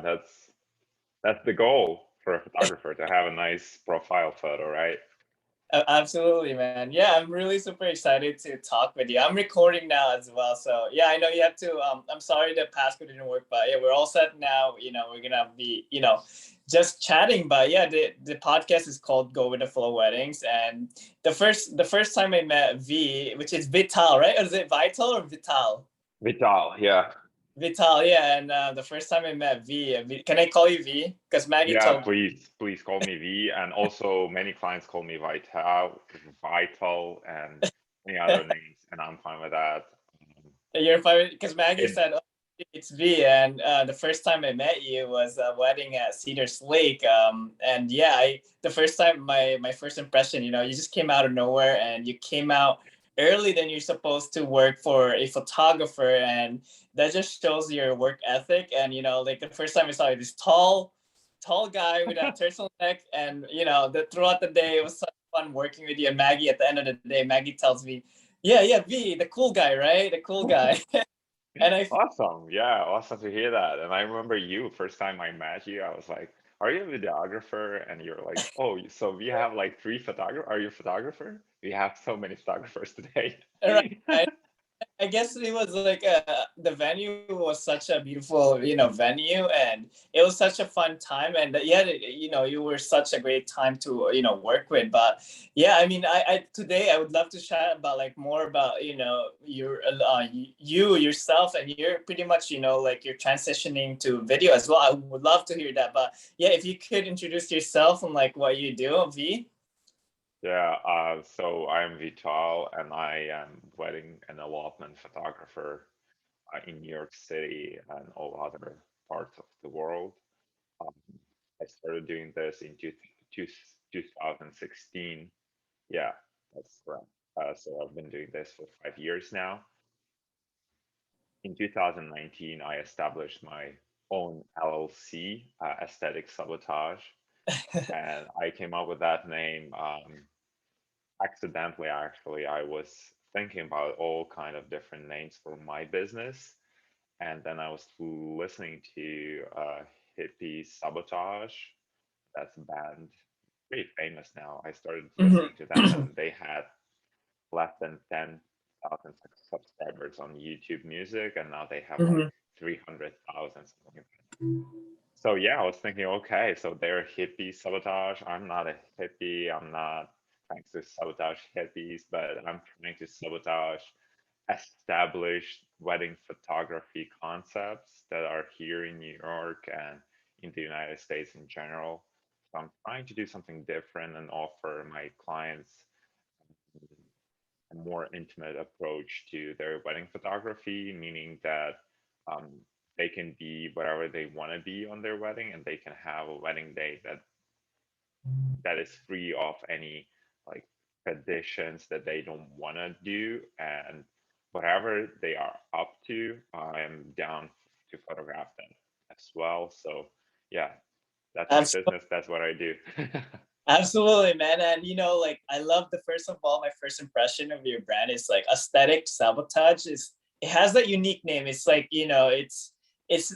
Yeah, that's the goal for a photographer to have a nice profile photo, right? Absolutely, man. Yeah, I'm really super excited to talk with you. I'm recording now as well, so yeah, I know you have to. I'm sorry the passcode didn't work, but yeah, we're all set now. We're gonna be, just chatting. But yeah, the podcast is called "Go with the Flow Weddings," and the first time I met V, which is Vital, right? Or is it Vital or Vital? Vital, yeah. Vital, yeah. And the first time I met V, can I call you V? Because Maggie Yeah, told me. please call me V. And also many clients call me Vital, and any other names, and I'm fine with that. You're fine because Maggie It, said, "Oh, it's V," and the first time I met you was a wedding at Cedars Lake. And yeah, the first time my first impression, you just came out of nowhere, and you came out early than you're supposed to work for a photographer, and that just shows your work ethic. And like the first time I saw you, this tall guy with a turtleneck, and throughout the day it was such fun working with you. And Maggie, at the end of the day, Maggie tells me, yeah, V, the cool guy, right? The cool guy. And I feel awesome. Yeah, awesome to hear that. And I remember you, first time I met you, I was like, "Are you a videographer?" And you're like, "Oh, so we have like three photographers. Are you a photographer? We have so many photographers today." right. I guess it was like the venue was such a beautiful, venue, and it was such a fun time. And yeah, you were such a great time to, work with. But yeah, I mean, I today I would love to chat about like more about, your you yourself, and you're pretty much, like you're transitioning to video as well. I would love to hear that. But yeah, if you could introduce yourself and like what you do, V. Yeah, so I'm Vital, and I am wedding and elopement photographer in New York City and all other parts of the world. Um, I started doing this in 2016. Yeah, that's correct. So I've been doing this for 5 years now. In 2019, I established my own LLC, Aesthetic Sabotage, and I came up with that name accidentally. Actually, I was thinking about all kind of different names for my business, and then I was listening to Hippie Sabotage. That's a band, pretty famous now. I started listening to them, and they had less than 10,000 subscribers on YouTube Music, and now they have like Mhm. 300,000, something like that. So yeah, I was thinking, okay, so they're hippie sabotage. I'm not a hippie. I'm not trying to sabotage hippies, but I'm trying to sabotage established wedding photography concepts that are here in New York and in the United States in general. So I'm trying to do something different and offer my clients a more intimate approach to their wedding photography, meaning that um, they can be whatever they want to be on their wedding, and they can have a wedding day that is free of any like traditions that they don't want to do, and whatever they are up to, I am down to photograph them as well. So yeah, that's my Absolutely. business. That's what I do. Absolutely, man. And like I love the first of all, my first impression of your brand is like aesthetic sabotage. It has that unique name. It's like, it's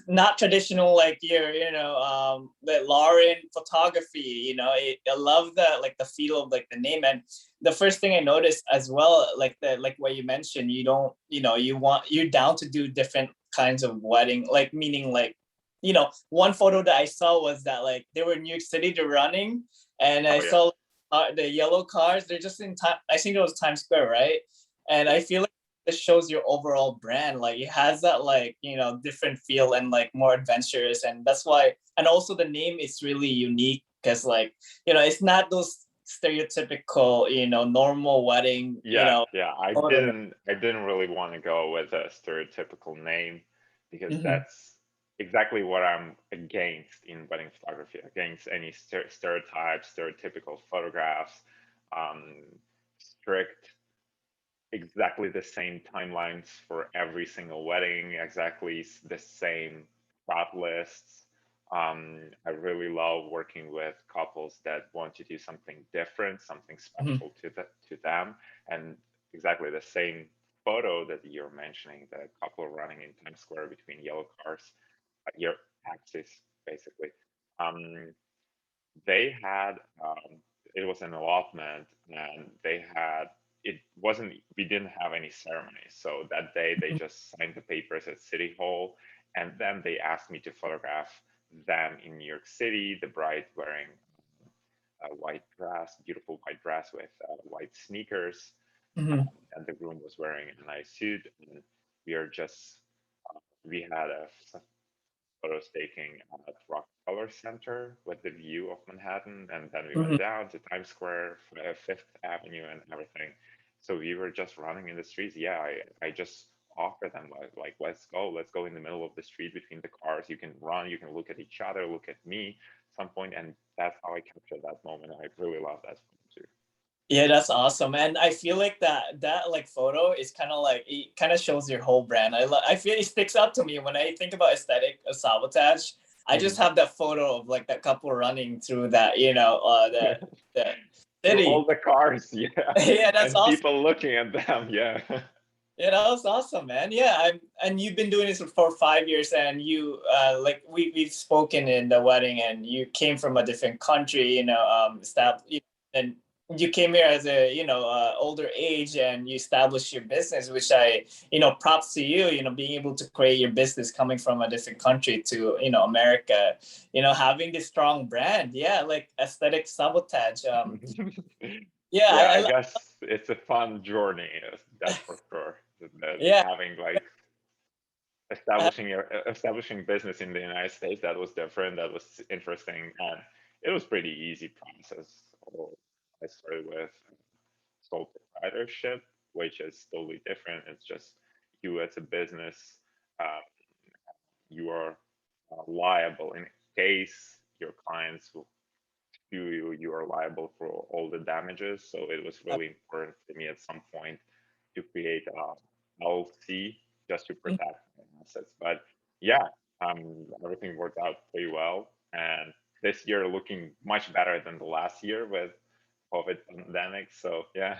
not traditional like your, the Lauren photography, I love the like the feel of like the name. And the first thing I noticed as well, like what you mentioned, you don't, you're down to do different kinds of wedding, like meaning like, one photo that I saw was that like they were in New York City, they're running, and I Oh yeah. saw the yellow cars. They're just in time. I think it was Times Square, right? And I feel like this shows your overall brand. Like it has that like different feel and like more adventurous, and that's why. And also the name is really unique because like it's not those stereotypical normal wedding Yeah, yeah. photo. I didn't really want to go with a stereotypical name because Mhm. that's exactly what I'm against in wedding photography, against any stereotypes, stereotypical photographs, um, strict, exactly the same timelines for every single wedding, exactly the same shot lists. I really love working with couples that want to do something different, something Mhm. special to them, and exactly the same photo that you're mentioning, the couple running in Times Square between yellow cars. You're axis. they had it was an allotment, and we didn't have any ceremony. So that day they just signed the papers at City Hall, and then they asked me to photograph them in New York City, the bride wearing a white dress, beautiful white dress with white sneakers, Mhm. and the groom was wearing a nice suit. And we are just we had a photos taking at Rockefeller Center with the view of Manhattan, and then we went Mhm. down to Times Square, Fifth Avenue, and everything. So we were just running in the streets. Yeah, I just offered them like let's go in the middle of the street between the cars. You can run, you can look at each other, look at me, some point, and that's how I captured that moment. I really love that too. Yeah, that's awesome. And I feel like that like photo is kind of like it kind of shows your whole brand. I feel it sticks out to me when I think about aesthetic of Sabotage. I just Mhm. have that photo of like that couple running through that, the Through all city. the cars, yeah, Yeah, that's and awesome. people looking at them, yeah. Yeah, that was awesome, man. Yeah, and you've been doing this for 5 years, and you like we've spoken in the wedding, and you came from a different country, and you came here as a older age, and you established your business, which props to you, being able to create your business coming from a different country to America, having this strong brand, yeah, like aesthetic Sabotage. Yeah, Yeah, I guess it's a fun journey, that's for sure. yeah. Having like establishing business in the United States, that was different, that was interesting, and it was pretty easy process. Although I started with sole proprietorship, which is totally different. It's just you as a business, uh, you are liable in case your clients will you are liable for all the damages. So it was really important for me at some point to create a LLC just to protect my assets. But yeah, everything worked out pretty well, and this year looking much better than the last year with COVID pandemic. So yeah.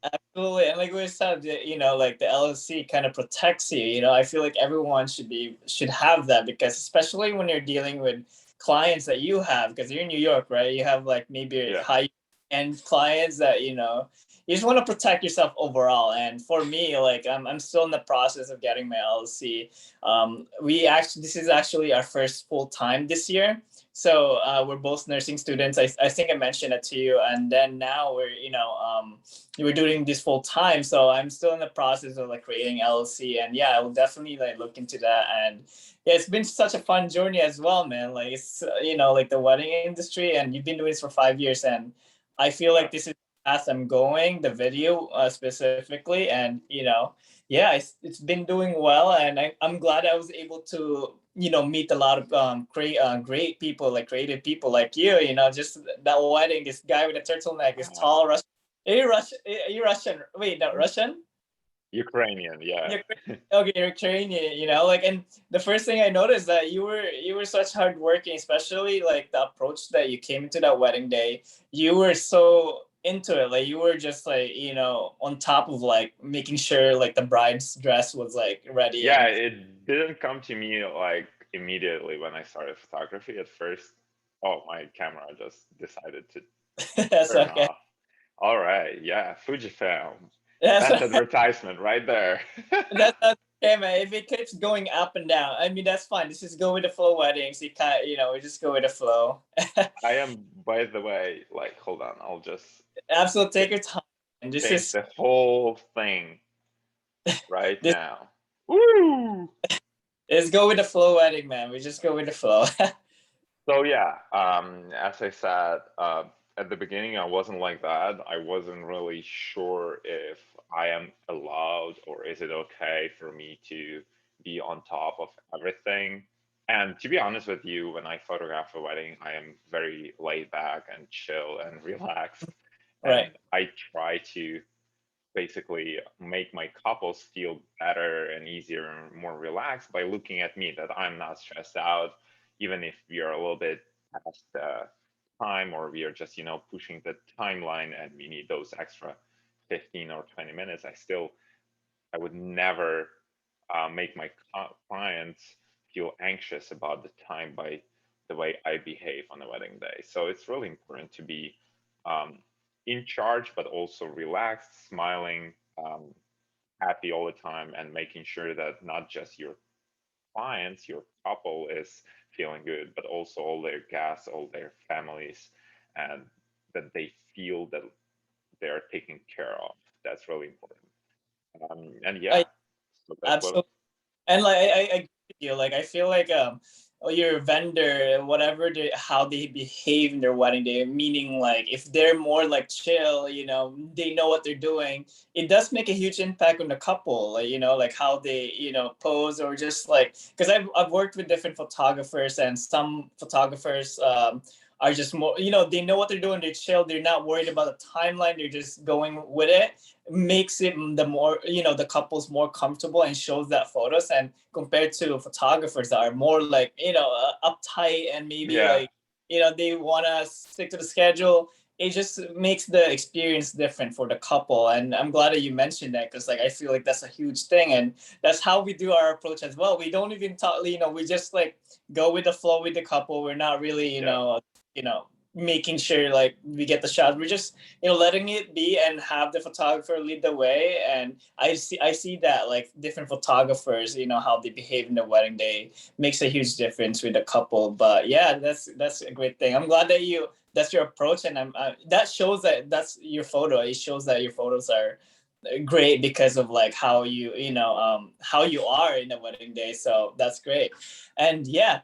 Absolutely. And like we said, like the LLC kind of protects you. I feel like everyone should have that, because especially when you're dealing with clients that you have, because you're in New York, right? You have like maybe Yeah. high end clients that, you just want to protect yourself overall. And for me, like I'm still in the process of getting my LLC. This is actually our first full time this year. So we're both nursing students. I think I mentioned it to you. And then now we're doing this full time. So I'm still in the process of like creating LLC, and yeah, I will definitely like look into that. And yeah, it's been such a fun journey as well, man. Like it's like the wedding industry, and you've been doing this for 5 years, and I feel Yeah. like this is the path I'm going. The video specifically, and yeah, it's been doing well, and I'm glad I was able to meet a lot of great people, like creative people like you. Just that wedding, this guy with a turtleneck, this tall Russian. Are you Russian? Wait, no, Russian? Ukrainian, yeah. You're okay, you're Ukrainian, like, and the first thing I noticed that you were such hardworking, especially like the approach that you came into that wedding day. You were so into it, like you were just like on top of like making sure like the bride's dress was like ready. Yeah, And it didn't come to me like immediately when I started photography. At first, oh, my camera just decided to that's turn okay. off. All right, yeah, Fujifilm. That's That's advertisement right there. that's okay, man. If it keeps going up and down, I mean that's fine. This is go with the flow weddings. You can't, we just go with the flow. I am, by the way, like, hold on, I'll just Absolutely, take your time. And this change is the whole thing right this now. Woo! is go with the flow wedding, man. We just go with the flow. So yeah, as I said, at the beginning, I wasn't like that. I wasn't really sure if I am allowed or is it okay for me to be on top of everything. And to be honest with you, when I photograph a wedding, I am very laid back and chill and relaxed. Right. And I try to basically make my couples feel better and easier and more relaxed by looking at me, that I'm not stressed out, even if we are a little bit past the time, or we are just pushing the timeline and we need those extra 15 or 20 minutes. I would never make my clients feel anxious about the time by the way I behave on the wedding day. So it's really important to be um, in charge, but also relaxed, smiling, happy all the time, and making sure that not just your clients, your couple is feeling good, but also all their guests, all their families, and that they feel that they're taken care of. That's really important. And yeah, I so that's what. absolutely. And like I agree with you. Like I feel like your vendor, whatever they how they behave in their wedding day, meaning like if they're more like chill, they know what they're doing. It does make a huge impact on the couple, like like how they pose, or just like because I've worked with different photographers, and some photographers are just more they know what they're doing. They're chill. They're not worried about the timeline. They're just going with it, makes it the more the couples more comfortable, and shows that photos. And compared to photographers that are more like uptight, and maybe Yeah, like they want to stick to the schedule, it just makes the experience different for the couple. And I'm glad that you mentioned that, because like I feel like that's a huge thing, and that's how we do our approach as well. We don't even talk, we just like go with the flow with the couple. We're not really yeah, making sure like we get the shots. We're just letting it be and have the photographer lead the way. And I see that like different photographers, how they behave in the wedding day makes a huge difference with the couple. But yeah, that's a great thing. I'm glad that that's your approach. And that shows that that's your photo. It shows that your photos are great because of like how how you are in the wedding day. So that's great. And yeah.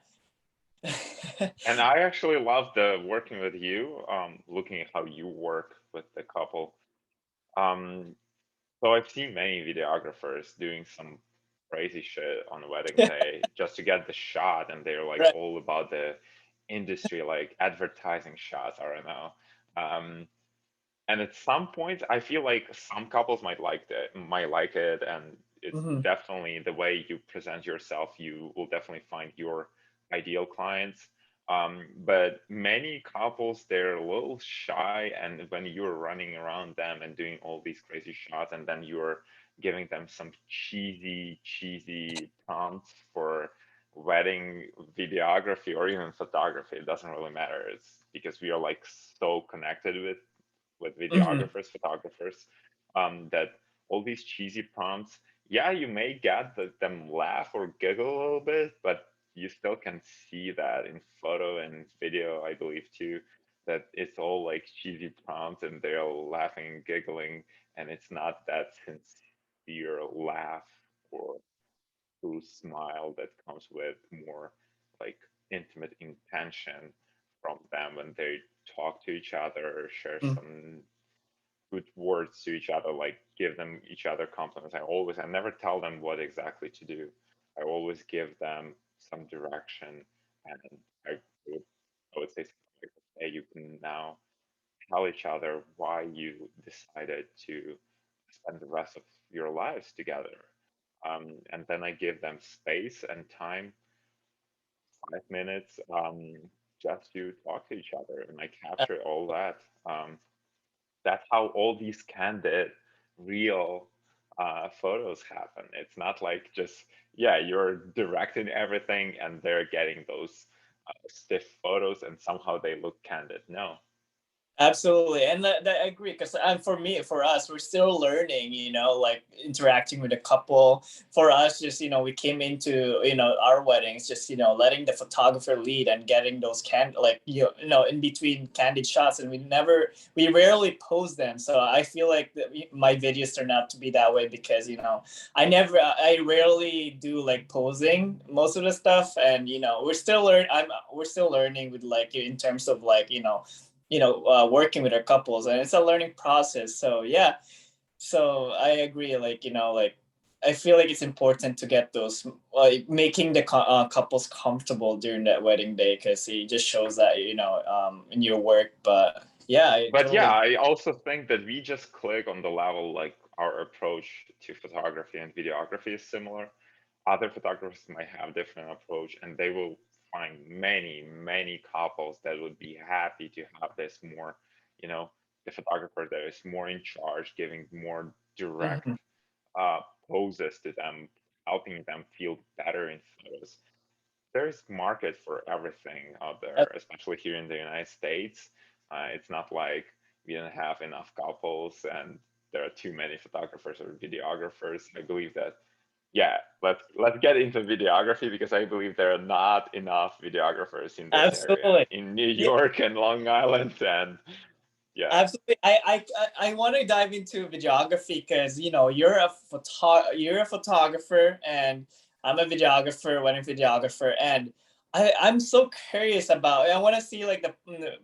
and I actually love the working with you, looking at how you work with the couple. Um, so I've seen many videographers doing some crazy shit on the wedding day just to get the shot, and they're like Right. all about the industry, like advertising shots. I don't know. Um, and at some point, I feel like some couples might like it, and it's Mhm. definitely the way you present yourself. You will definitely find your ideal clients. But many couples, they're a little shy, and when you're running around them and doing all these crazy shots, and then you're giving them some cheesy prompts for wedding videography or even photography, it doesn't really matter. It's because we are like so connected with Mhm. videographers, photographers, that all these cheesy prompts, yeah, you may get them laugh or giggle a little bit, but you still can see that in photo and video, I believe too, that it's all like cheesy prompts and they're all laughing and giggling, and it's not that sincere laugh or true smile that comes with more like intimate intention from them when they talk to each other, share Mhm. some good words to each other, like give them each other compliments. I never tell them what exactly to do. I always give them some direction, and I would, I would say something like, hey, you can now tell each other why you decided to spend the rest of your lives together. And then I give them space and time, 5 minutes, just to talk to each other, and I capture all that. That's how all these candid, real photos happen. It's not like just, yeah, you're directing everything and they're getting those stiff photos and somehow they look candid. No. Absolutely, and that I agree, because for me, for us, we're still learning. Like interacting with a couple. For us, just we came into our weddings, just letting the photographer lead and getting those like in between candid shots, and we rarely pose them. So I feel like my videos turn out to be that way, because I rarely do like posing most of the stuff. And we're still learning with like in terms of like working with our couples, and it's a learning process. So yeah, so I agree, like like I feel like it's important to get those, like making the couples comfortable during that wedding day, because it just shows that in your work. But yeah, I But yeah, totally. I also think that we just click on the level, like our approach to photography and videography is similar. Other photographers might have different approach, and they will find many couples that would be happy to have this more, you know, the photographer that is more in charge, giving more direct Mhm. poses to them, helping them feel better in photos. there's market for everything out there, Ab- especially here in the United States. It's not like we don't have enough couples and there are too many photographers or videographers. I believe that, yeah, let's get into videography because I believe there are not enough videographers in this area Absolutely. in New Yeah, York and Long Island, and yeah. absolutely. I want to dive into videography because you're a photographer and I'm a videographer, wedding videographer, and I'm so curious about. I want to see like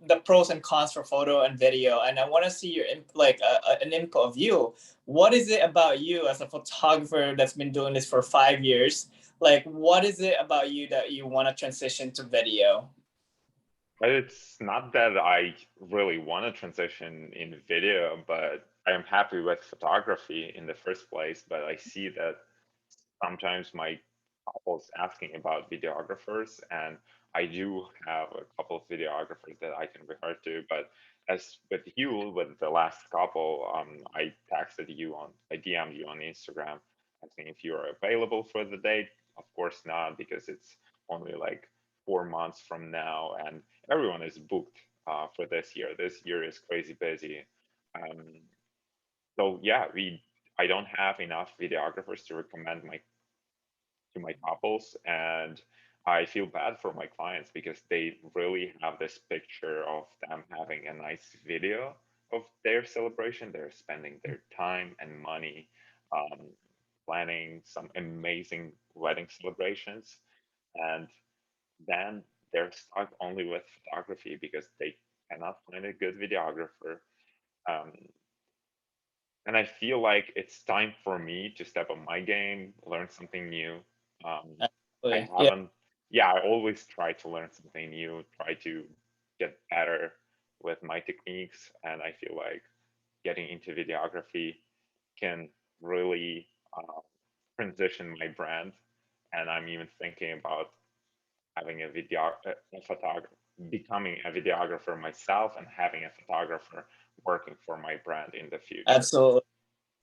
the pros and cons for photo and video, and I want to see your an input of you. What is it about you as a photographer that's been doing this for 5 years? Like, what is it about you that you want to transition to video? But it's not that I really want to transition in video, but I am happy with photography in the first place. But I see that sometimes my couples asking about videographers, and I do have a couple of videographers that I can refer to. But as with you, with the last couple, I DM'd you on Instagram, asking if you are available for the date. Of course not, because it's only like 4 months from now, and everyone is booked for this year. This year is crazy busy. Um, so yeah, I don't have enough videographers to recommend my couples, and I feel bad for my clients because they really have this picture of them having a nice video of their celebration. They're spending their time and money um, planning some amazing wedding celebrations, and then they're stuck only with photography because they cannot find a good videographer. Um, and I feel like it's time for me to step up my game, learn something new. Um, I Absolutely. Yeah. haven't, yeah, I always try to learn something new, try to get better with my techniques. And I feel like getting into videography can really transition my brand. And I'm even thinking about having a photographer, becoming a videographer myself and having a photographer working for my brand in the future. Absolutely.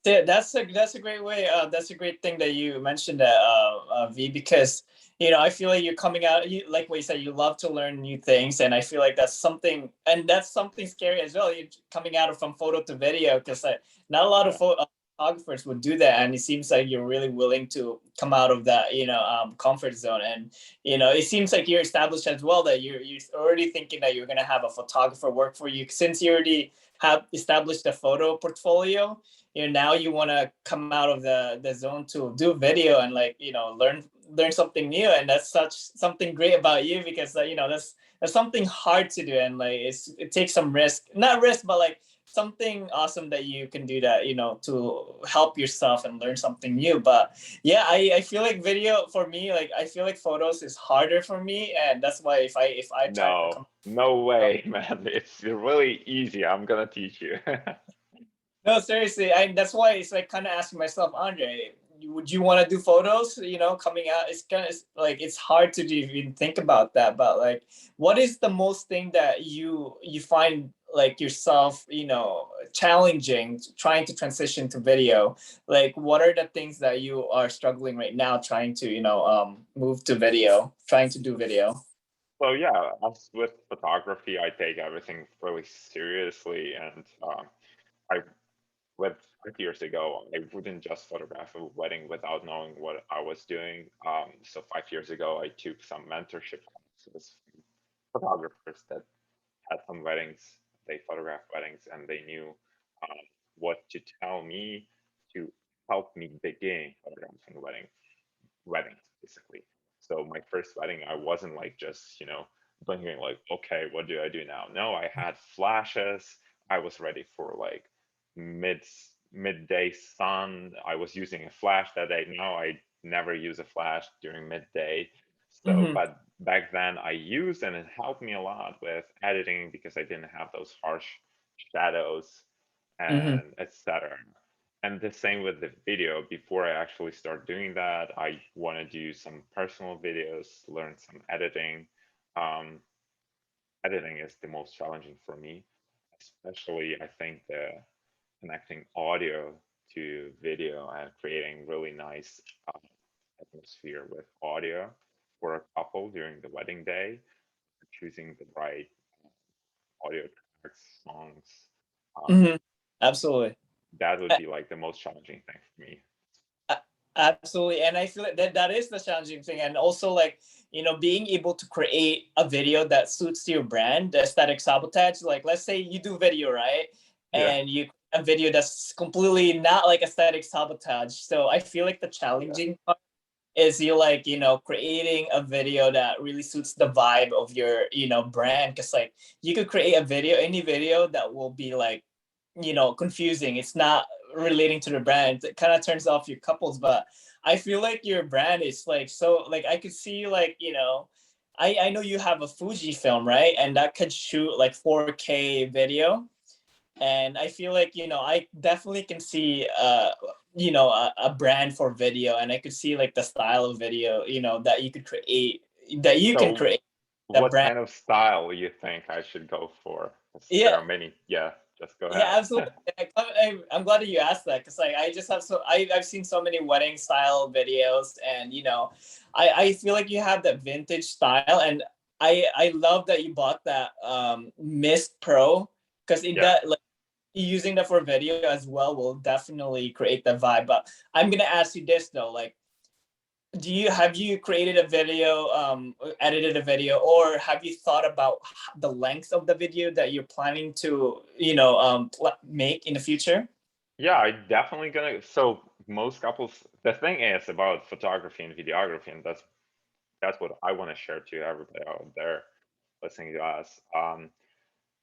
Yeah, that's a great way. That's a great thing that you mentioned that V, because I feel like you're coming out. You like what you said. You love to learn new things, and I feel like that's something scary as well. You're coming out from photo to video because not a lot of Yeah. photographers would do that, and it seems like you're really willing to come out of that comfort zone, and it seems like you're established as well that you're already thinking that you're gonna have a photographer work for you since you already have established a photo portfolio. Now you want to come out of the zone to do video and learn something new, and that's such something great about you because that's something hard to do, and it takes some risk, not risk, but like something awesome that you can do that to help yourself and learn something new. But yeah, I feel like video for me, like I feel like photos is harder for me, and that's why if I try to No, come. no way, man. It's really easy. I'm gonna teach you. No, seriously, that's why it's like kind of asking myself, Andre, would you want to do photos? Coming out, it's kind of like it's hard to even think about that. But like, what is the most thing that you find like yourself, challenging trying to transition to video? Like, what are the things that you are struggling right now trying to move to video, trying to do video? So yeah, as with photography, I take everything really seriously, and I with 5 years ago, I wouldn't just photograph a wedding without knowing what I was doing. So 5 years ago, I took some mentorship classes from photographers that had some weddings. They photographed weddings, and they knew um, what to tell me to help me begin photographing weddings, basically. So my first wedding, I wasn't like just thinking like, okay, what do I do now? No, I had flashes. I was ready for like mid midday sun. I was using a flash that day. Now I never use a flash during midday. So, Mm-hmm. but back then I used, and it helped me a lot with editing because I didn't have those harsh shadows Mm-hmm. and etc. And the same with the video. Before I actually start doing that, I want to do some personal videos, learn some editing. Um, Editing is the most challenging for me, especially I think the connecting audio to video and creating really nice atmosphere with audio. for a couple during the wedding day, choosing the right audio tracks, songs. Mhm. Absolutely. That would be like the most challenging thing for me. A- Absolutely. And I feel like that is the challenging thing. And also like, being able to create a video that suits to your brand, the aesthetic sabotage. Like let's say you do video, right? Yeah. And you a video that's completely not like aesthetic sabotage. So I feel like the Yeah. challenging part is you like, creating a video that really suits the vibe of your, brand. Cause like you could create a video, any video that will be like, confusing. It's not relating to the brand. It kind of turns off your couples. But I feel like your brand is like so like I could see like, I know you have a Fuji film, right? And that could shoot like 4K video. And I feel like, I definitely can see a brand for video, and I could see like the style of video, that you could create, that you can So create the what brand. kind of style you think I should go for? 'Cause there Yeah. are many. Yeah, just go Yeah, ahead. absolutely. I'm glad that you asked that, because like I just have I've seen so many wedding style videos, and I feel like you have that vintage style, and I love that you bought that Mist Pro, because it Yeah. that like using that for video as well will definitely create the vibe. But I'm gonna ask you this though, like have you created a video, edited a video, or have you thought about the length of the video that you're planning to, make in the future? Yeah, I definitely gonna. So most couples, the thing is about photography and videography, and that's what I want to share to everybody out there listening to us.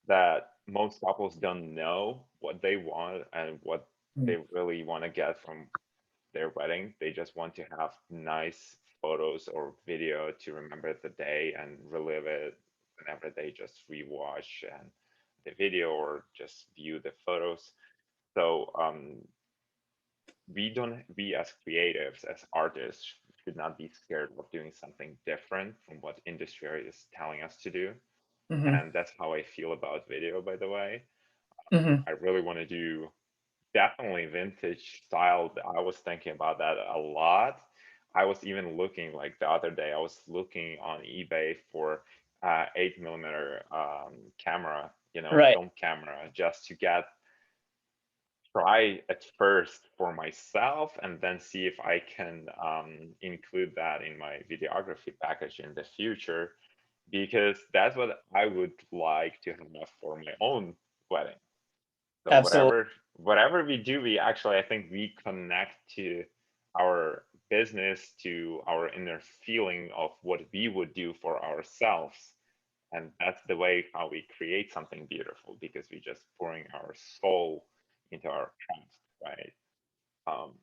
That most couples don't know what they want and what Mm. they really want to get from their wedding. They just want to have nice photos or video to remember the day and relive it whenever they just rewatch and the video or just view the photos. So we as creatives, as artists, should not be scared of doing something different from what industry is telling us to do. Mm-hmm. And that's how I feel about video, by the way. Mm-hmm. I really want to do definitely vintage style. I was thinking about that a lot. I was even looking like the other day, I was looking on eBay for 8 millimeter camera, Right. film camera, just to try at first for myself and then see if I can include that in my videography package in the future, because that's what I would like to have for my own wedding. So Absolutely. whatever we do, we actually, I think we connect to our business, to our inner feeling of what we would do for ourselves. And that's the way how we create something beautiful, because we just pouring our soul into our craft, right? Um,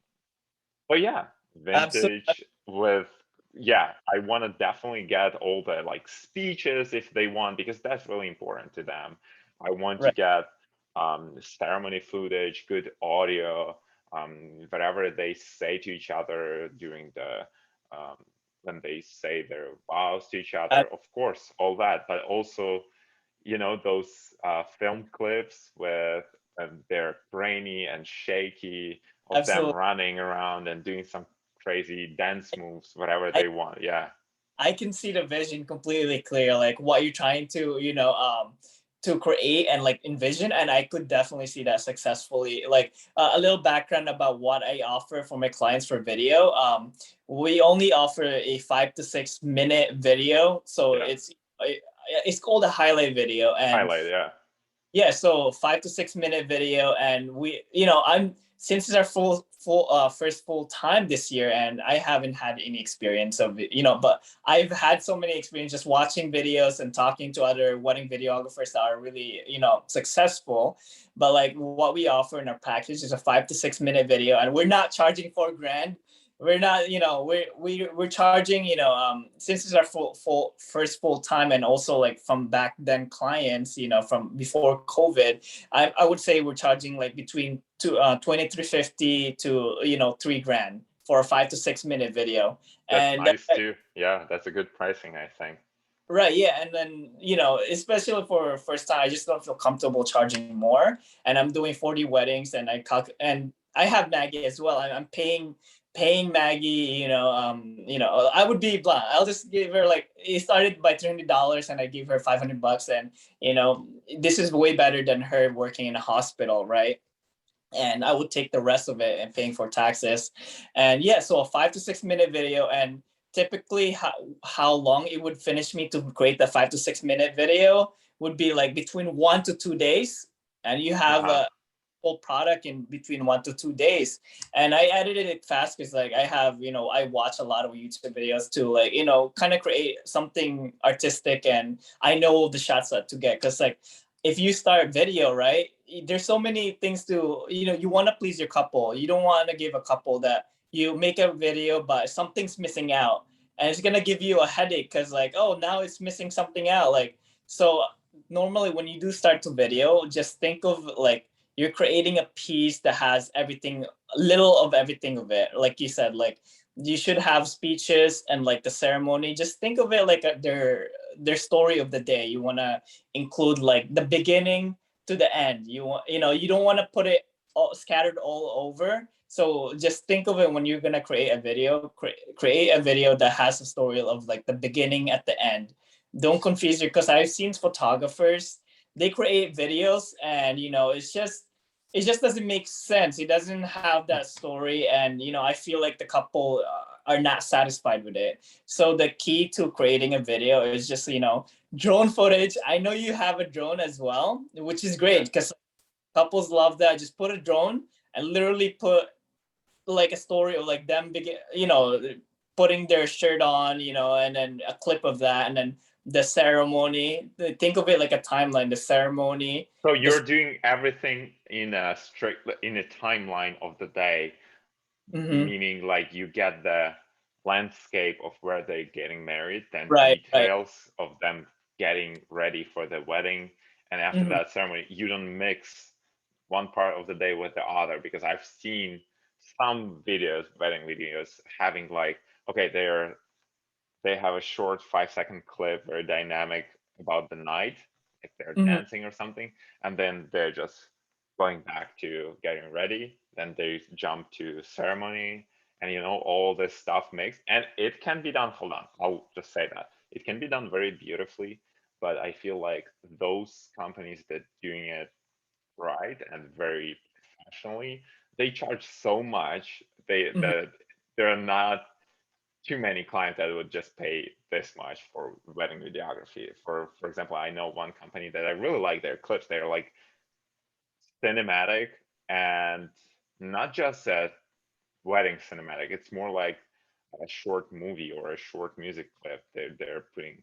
but yeah, Absolutely. vintage with, yeah, I want to definitely get all the like speeches if they want, because that's really important to them. I want to Right. get ceremony footage, good audio, whatever they say to each other during the um, when they say their vows to each other, of course, all that, but also, those film clips with they're brainy and shaky of them Absolutely. running around and doing some crazy dance moves, whatever I, they want. Yeah, I can see the vision completely clear, like what you're trying to, to create and like envision. And I could definitely see that successfully. Like a little background about what I offer for my clients for video. We only offer a 5 to 6 minute video. So yeah. it's called a highlight video. And Highlight, yeah. yeah, so 5 to 6 minute video, and we, I'm since it's our first full time this year, and I haven't had any experience of it, but I've had so many experience just watching videos and talking to other wedding videographers that are really, successful. But like what we offer in our package is a 5 to 6 minute video, and we're not charging 4 grand. We're not, we're charging, since it's our full first full time, and also like from back then clients, from before COVID, I would say we're charging like between 2350 to 3 grand for a 5 to 6 minute video. That's And nice too. Yeah, that's a good pricing, I think. right, yeah, and then especially for first time, I just don't feel comfortable charging more. And I'm doing 40 weddings, and I have Maggie as well. I'm paying paying Maggie, I would be blunt. I'll just give her like, it started by $300 and I gave her $500, and this is way better than her working in a hospital, right? And I would take the rest of it and paying for taxes. And yeah, so a 5 to 6 minute video, and typically how long it would finish me to create the 5 to 6 minute video would be like between 1 to 2 days, and you have a whole product in between 1 to 2 days. And I edited it fast because like I have, I watch a lot of YouTube videos to like, kind of create something artistic, and I know the shots to get, because like if you start video, right, there's so many things to, you want to please your couple. You don't want to give a couple that you make a video but something's missing out, and it's going to give you a headache because like, oh, now it's missing something out. Like, so normally when you do start to video, just think of like you're creating a piece that has everything, little of everything of it. Like you said, like you should have speeches and like the ceremony. Just think of it like their story of the day. You want to include like the beginning to the end. You don't want to put it all scattered all over. So just think of it when you're gonna create a video. Create a video that has a story of like the beginning at the end. Don't confuse you, because I've seen photographers, they create videos and it just doesn't make sense. It doesn't have that story, and I feel like the couple are not satisfied with it. So the key to creating a video is just drone footage. I know you have a drone as well, which is great because couples love that. Just put a drone and literally put like a story of like them putting their shirt on, and then a clip of that, and then the ceremony. Think of it like a timeline. The ceremony. So you're doing everything in a timeline of the day, meaning like you get the landscape of where they're getting married, then details of them getting ready for the wedding, and after that ceremony, you don't mix one part of the day with the other, because I've seen some videos, wedding videos, having like, okay, they have a short 5-second clip, very dynamic about the night, if they're dancing or something, and then they're just going back to getting ready. Then they jump to ceremony, and all this stuff mixed. And it can be done. Hold on, I'll just say that it can be done very beautifully. But I feel like those companies that doing it right and very professionally, they charge so much. That there are not too many clients that would just pay this much for wedding videography. For example, I know one company that I really like their clips. They're like cinematic, and not just a wedding cinematic. It's more like a short movie or a short music clip they're putting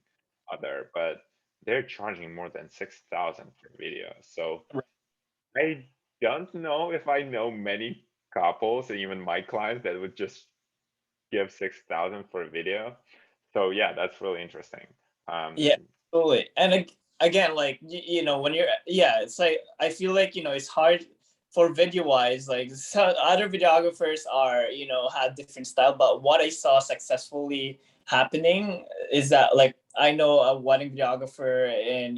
out there, but they're charging more than 6,000 for video. So I don't know if I know many couples, and even my clients, that would just give 6,000 for a video. So yeah, that's really interesting. Yeah, totally. And again, like when you're, it's like I feel like it's hard for video wise. Like other videographers are have different style, but what I saw successfully happening is that like I know a wedding videographer in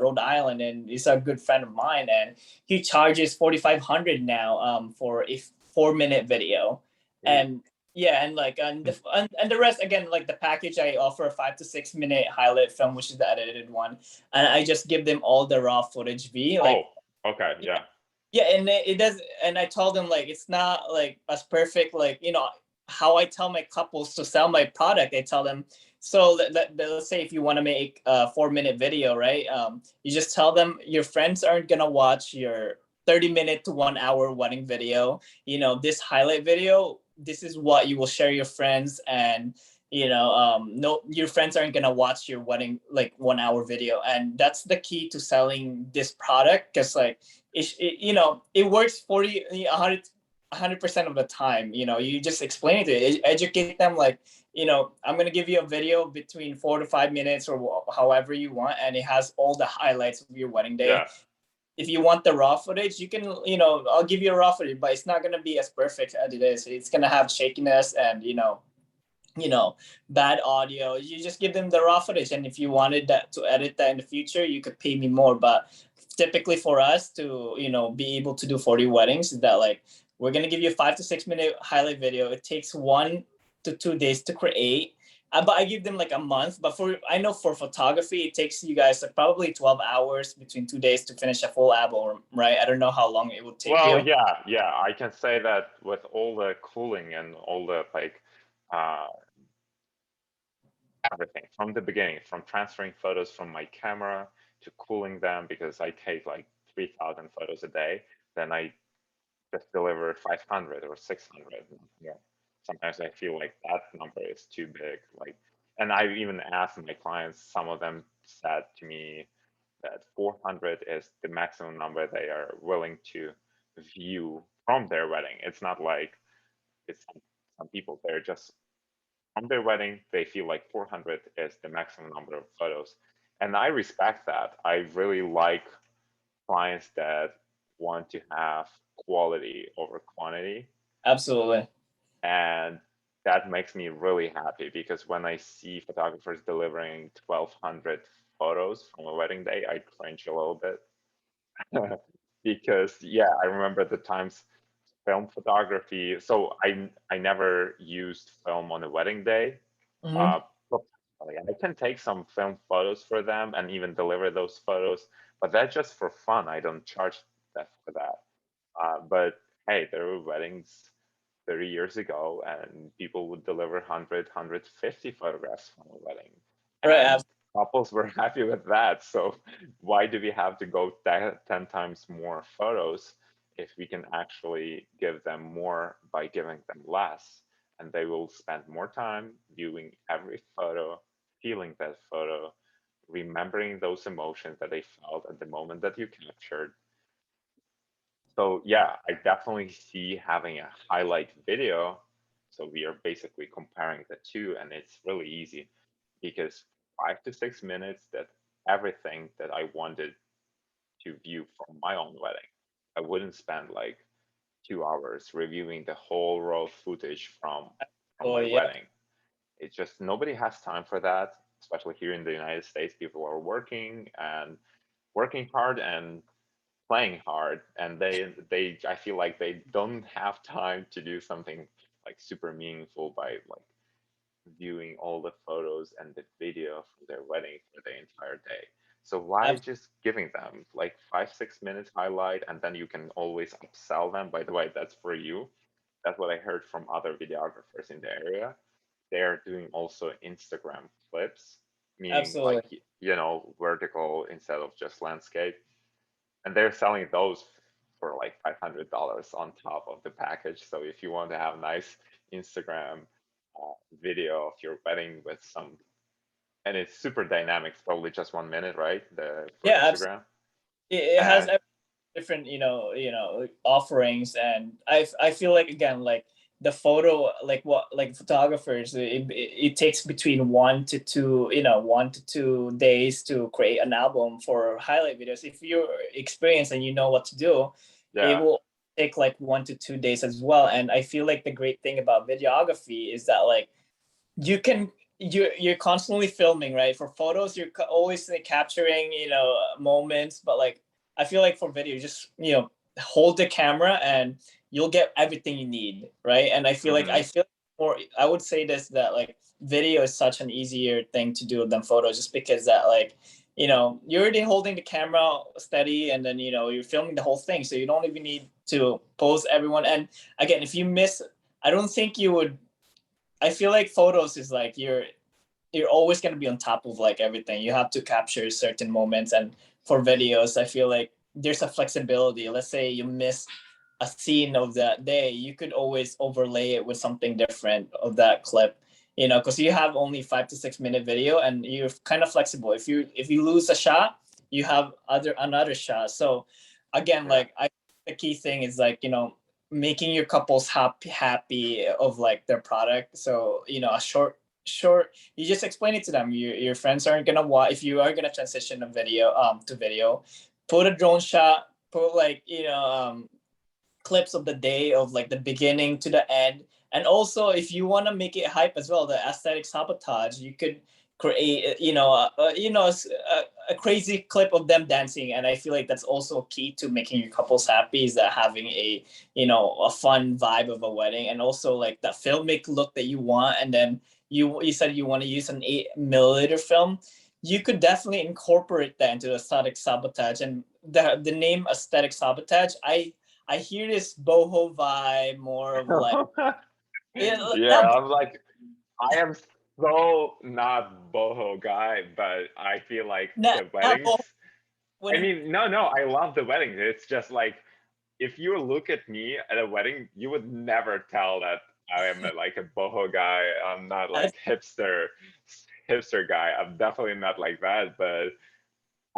Rhode Island, and he's a good friend of mine, and he charges 4,500 now for a 4-minute video. And yeah, and like and the rest, again, like the package, I offer a 5 to 6 minute highlight film, which is the edited one, and I just give them all the raw footage like, okay, yeah. Yeah, and it does, and I told them like it's not like as perfect, like how I tell my couples to sell my product. I tell them, so let's say if you want to make a 4-minute video, right? You just tell them your friends aren't gonna watch your 30-minute to 1 hour wedding video. This highlight video, this is what you will share your friends, and no, your friends aren't gonna watch your wedding like 1 hour video. And that's the key to selling this product, because like it works 100% of the time. You just explain it to educate them, like I'm gonna give you a video between 4 to 5 minutes or however you want, and it has all the highlights of your wedding day. If you want the raw footage, you can, I'll give you a raw footage, but it's not going to be as perfect as it is. It's going to have shakiness and, bad audio. You just give them the raw footage. And if you wanted that to edit that in the future, you could pay me more. But typically for us to, be able to do 40 weddings, that like we're going to give you a 5 to 6 minute highlight video. It takes 1 to 2 days to create. But I give them like a month. But I know for photography, it takes you guys like probably 12 hours between 2 days to finish a full album, right? I don't know how long it would take Well, you. yeah, I can say that with all the cooling and all the like uh, everything from the beginning, from transferring photos from my camera to cooling them because I take like 3,000 photos a day, then I just deliver 500 or 600. Yeah. Sometimes I feel like that number is too big. Like, and I even asked my clients, some of them said to me that 400 is the maximum number they are willing to view from their wedding. It's not like it's some people, they're just from their wedding, they feel like 400 is the maximum number of photos. And I respect that. I really like clients that want to have quality over quantity. Absolutely. And that makes me really happy because when I see photographers delivering 1,200 photos from a wedding day, I cringe a little bit. Because yeah, I remember the times film photography. So I never used film on a wedding day. Mm-hmm. Uh, professionally. I can take some film photos for them and even deliver those photos, but that's just for fun. I don't charge that for that. But hey, there were weddings 30 years ago, and people would deliver 100, 150 photographs from a wedding, Right. and couples were happy with that. So why do we have to go 10 times more photos if we can actually give them more by giving them less? And they will spend more time viewing every photo, feeling that photo, remembering those emotions that they felt at the moment that you captured. So yeah, I definitely see having a highlight video. So we are basically comparing the two, and it's really easy because 5 to 6 minutes, that everything that I wanted to view from my own wedding. I wouldn't spend like 2 hours reviewing the whole raw footage from Oh my yeah. wedding. It's just nobody has time for that, especially here in the United States. People are working hard and playing hard, and they I feel like they don't have time to do something like super meaningful by like viewing all the photos and the video from their wedding for the entire day. So why just giving them like 5 6 minutes highlight, and then you can always upsell them. By the way, that's for you. That's what I heard from other videographers in the area. They're doing also Instagram clips, meaning like Absolutely. vertical instead of just landscape, and they're selling those for like $500 on top of the package. So if you want to have nice Instagram video of your wedding with some, and it's super dynamic, it's probably just 1 minute, right? The for Yeah. Absolutely. Instagram. It has And different offerings, and I feel like again like the photo like photographers, it takes between 1 to 2 days to create an album for highlight videos. If you're experienced and you know what to do, it yeah, will take like 1 to 2 days as well. And I feel like the great thing about videography is that like you can you're constantly filming, right? For photos you're always like, capturing moments, but like I feel like for video just hold the camera and you'll get everything you need, right? And hmm more I would say this, that like video is such an easier thing to do than photos, just because that like you're already holding the camera steady, and then you're filming the whole thing, so you don't even need to pose everyone. And again, if you miss, I don't think you would. I feel like photos is like you're always going to be on top of like everything. You have to capture certain moments, and for videos, I feel like there's a flexibility. Let's say you miss a scene of that day, you could always overlay it with something different of that clip. Because you have only 5 to 6 minute video, and you're kind of flexible. If you lose a shot, you have another shot. So again, yeah, like the key thing is like making your couples happy of like their product. So a short, you just explain it to them. Your friends aren't gonna watch. If you are gonna transition a video to video, put a drone shot, put like clips of the day, of like the beginning to the end. And also if you want to make it hype as well, the aesthetic sabotage, you could create a crazy clip of them dancing, and I feel like that's also key to making your couples happy, is that having a fun vibe of a wedding, and also like that filmic look that you want. And then you said you want to use an 8 milliliter film. You could definitely incorporate that into aesthetic sabotage. And the name aesthetic sabotage, I hear this boho vibe, more of like Yeah, not I'm like, I am so not boho guy, but I feel like the not weddings. boho I when mean, no, I love the weddings. It's just like, if you look at me at a wedding, you would never tell that I am like a boho guy. I'm not like hipster guy. I'm definitely not like that. But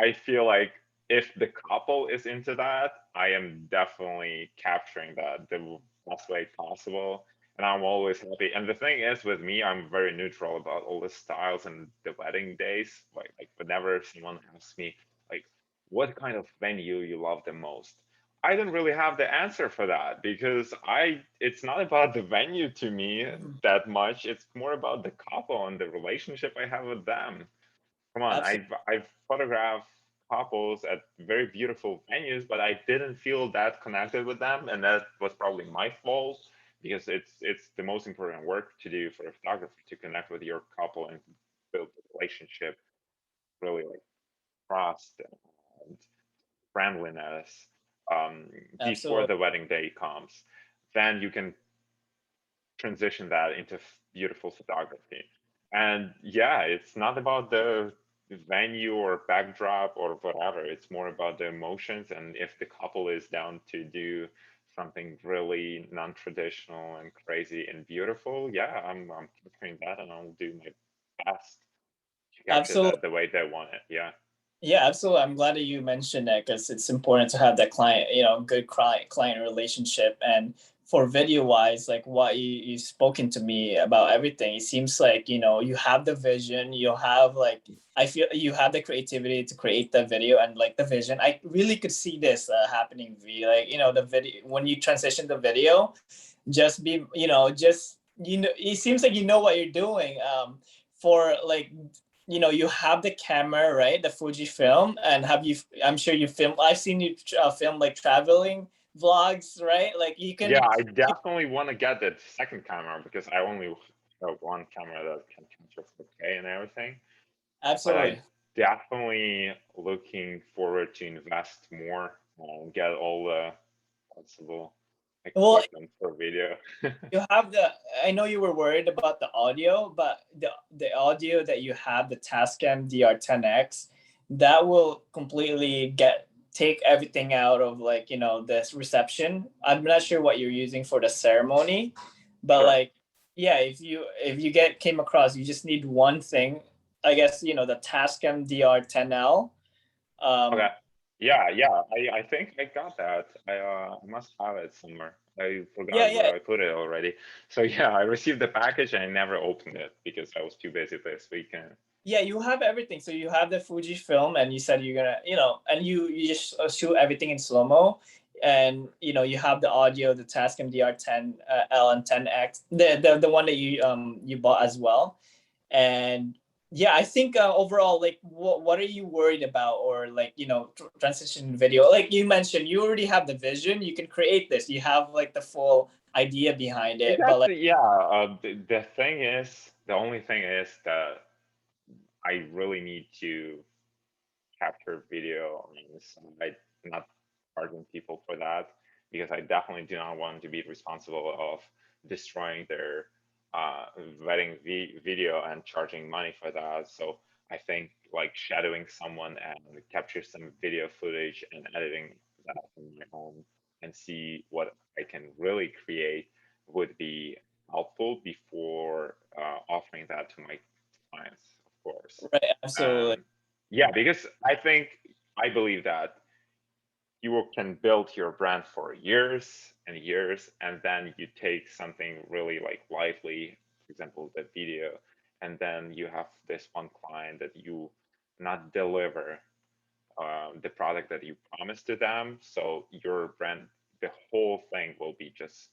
I feel like if the couple is into that, I am definitely capturing that the best way possible. And I'm always happy. And the thing is, with me, I'm very neutral about all the styles and the wedding days. Like whenever someone asks me, like, what kind of venue you love the most, I don't really have the answer for that, because it's not about the venue to me that much. It's more about the couple and the relationship I have with them. Come on, absolutely. I've photographed couples at very beautiful venues, but I didn't feel that connected with them, and that was probably my fault, because it's the most important work to do for a photographer, to connect with your couple and build a relationship, really like trust and friendliness, before Absolutely. the wedding day comes. Then you can transition that into beautiful photography. And yeah, it's not about the venue or backdrop or whatever. It's more about the emotions. And if the couple is down to do something really non-traditional and crazy and beautiful, yeah, I'm capturing that, and I'll do my best to capture Absolutely. that the way they want it. Yeah. Yeah, absolutely. I'm glad that you mentioned that, because it's important to have that client, good client relationship. And for video wise, like what you spoken to me about everything, it seems like, you have the vision, you have like, I feel you have the creativity to create the video and like the vision. I really could see this happening. Like, the video, when you transition the video, just be, just, it seems like you know what you're doing. For like, you have the camera, right? The Fuji film, and I'm sure you film. I've seen you film like traveling vlogs, right? Like you Yeah, can. I definitely want to get the second camera, because I only have one camera that can capture 4K and everything. But I Absolutely. definitely looking forward to invest more and get all the possible Well, equipment for video. you have the. I know you were worried about the audio, but the audio that you have, the Tascam DR10X, that will completely take everything out of like this reception. I'm not sure what you're using for the ceremony, but Sure. like, yeah, if you came across, you just need one thing. I guess the Tascam DR10L. Okay. Um, Yeah. I think I got that. I must have it somewhere. I yeah, forgot yeah, where I put it already. So yeah, I received the package and I never opened it because I was too busy this weekend. yeah, you have everything. So you have the Fuji film, and you said you're gonna, and you just shoot everything in slow mo, and you have the audio, the Tascam DR10 L and 10X, the one that you bought as well, and yeah, I think overall, like, what are you worried about, or like transition video? Like you mentioned, you already have the vision. You can create this. You have like the full idea behind I it, but got like, yeah. The thing is, the only thing is that I really need to capture video on the side, not charging people for that, because I definitely do not want to be responsible of destroying their wedding video and charging money for that. So I think like shadowing someone and capture some video footage and editing that in my own and see what I can really create would be helpful before offering that to my clients, of course. right, absolutely. Yeah, because I believe that you can build your brand for years and years, and then you take something really like lively, for example, the video, and then you have this one client that you not deliver the product that you promised to them. So your brand, the whole thing will be just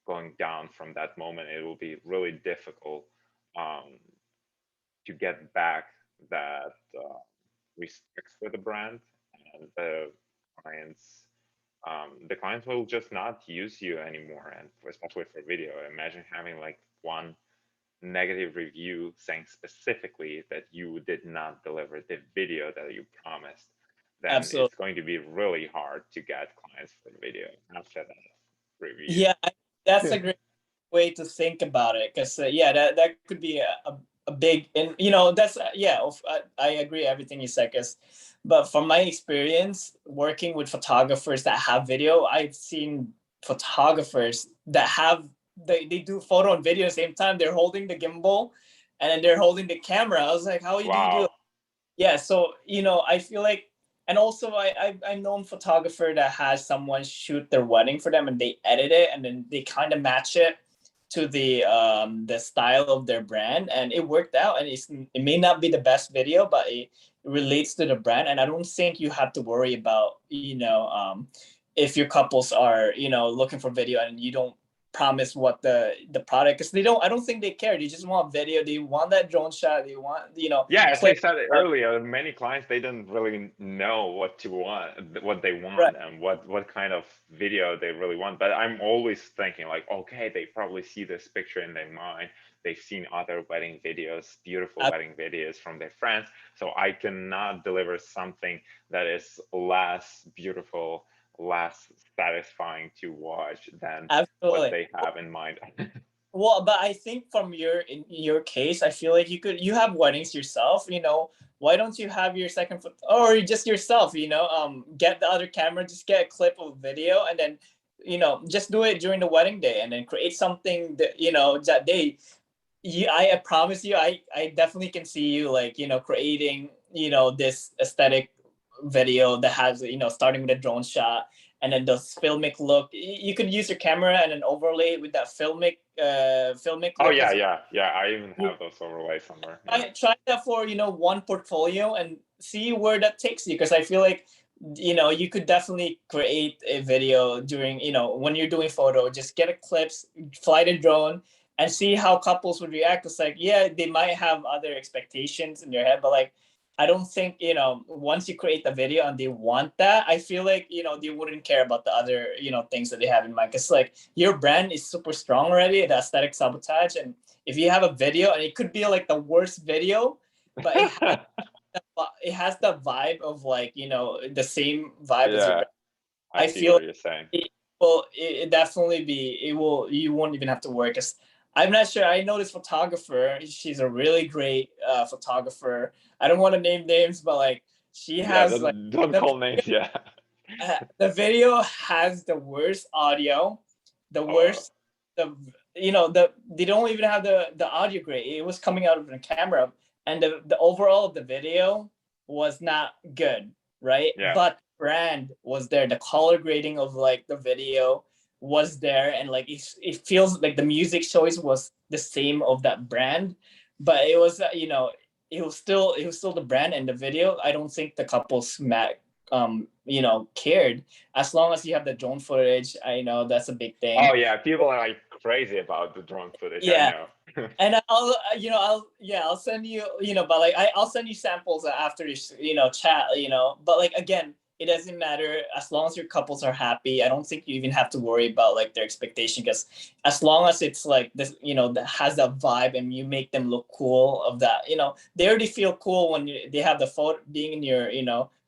going down from that moment. It will be really difficult um, to get back that respect for the brand, and clients the clients will just not use you anymore. And especially for video, imagine having like one negative review saying specifically that you did not deliver the video that you promised, then Absolutely. it's going to be really hard to get clients for the video after that review. Yeah, that's a great way to think about it, because yeah, that could be a big, and that's yeah, I agree everything you said, because but from my experience working with photographers that have video, I've seen photographers that have they do photo and video at the same time. They're holding the gimbal and then they're holding the camera. I was like, how do you do it? Wow. Yeah, so I feel like, and also I've known photographer that has someone shoot their wedding for them and they edit it and then they kind of match it to the style of their brand, and it worked out, and it may not be the best video, but it relates to the brand. And I don't think you have to worry about if your couples are looking for video and you don't promise what the product, because I don't think they care. They just want video, they want that drone shot, they want Yeah, as I clip. said earlier, many clients, they don't really know what to want, what they Right. want, and what kind of video they really want. But I'm always thinking like, okay, they probably see this picture in their mind. They've seen other wedding videos, beautiful wedding videos from their friends. So I cannot deliver something that is less beautiful, less satisfying to watch than what Absolutely. they have in mind. Well, but I think in your case, I feel like you have weddings yourself, why don't you have your second foot, or just yourself, get the other camera, just get a clip of video, and then, just do it during the wedding day, and then create something that, that day. I promise you, I definitely can see you, like, creating, this aesthetic video that has, starting with a drone shot, and then the filmic look. You could use your camera and then overlay it with that filmic Oh look yeah, as yeah, yeah. I even well. have those overlays somewhere. Yeah. Try that for one portfolio and see where that takes you, because I feel like you could definitely create a video during when you're doing photo. Just get a clips, fly the drone, and see how couples would react. It's like, yeah, they might have other expectations in their head, but like, I don't think once you create the video and they want that, I feel like they wouldn't care about the other things that they have in mind, because like your brand is super strong already, the aesthetic Sabotage. And if you have a video and it could be like the worst video, but it has the vibe of like the same vibe as your Yeah, brand, I I see feel what like you're saying. it definitely be, it will, you won't even have to work. Because I'm not sure, I know this photographer, she's a really great photographer. I don't want to name names, but like she Yeah, has like don't call names. Yeah. the video has the worst audio, the Oh, worst, the they don't even have the audio great. It was coming out of the camera, and the overall of the video was not good, right? yeah. But brand was there. The color grading of like the video was there, and like it feels like the music choice was the same of that brand, but it was it was still the brand and the video. I don't think the couples met cared. As long as you have the drone footage, I know that's a big Oh thing. yeah, people are like crazy about the drone footage. I Yeah, know. and I'll send you, but like I'll send you samples after this, chat, but like, again, it doesn't matter as long as your couples are happy. I don't think you even have to worry about like their expectation, because as long as it's like this, that has that vibe and you make them look cool of that, they already feel cool when they have the photo being in your,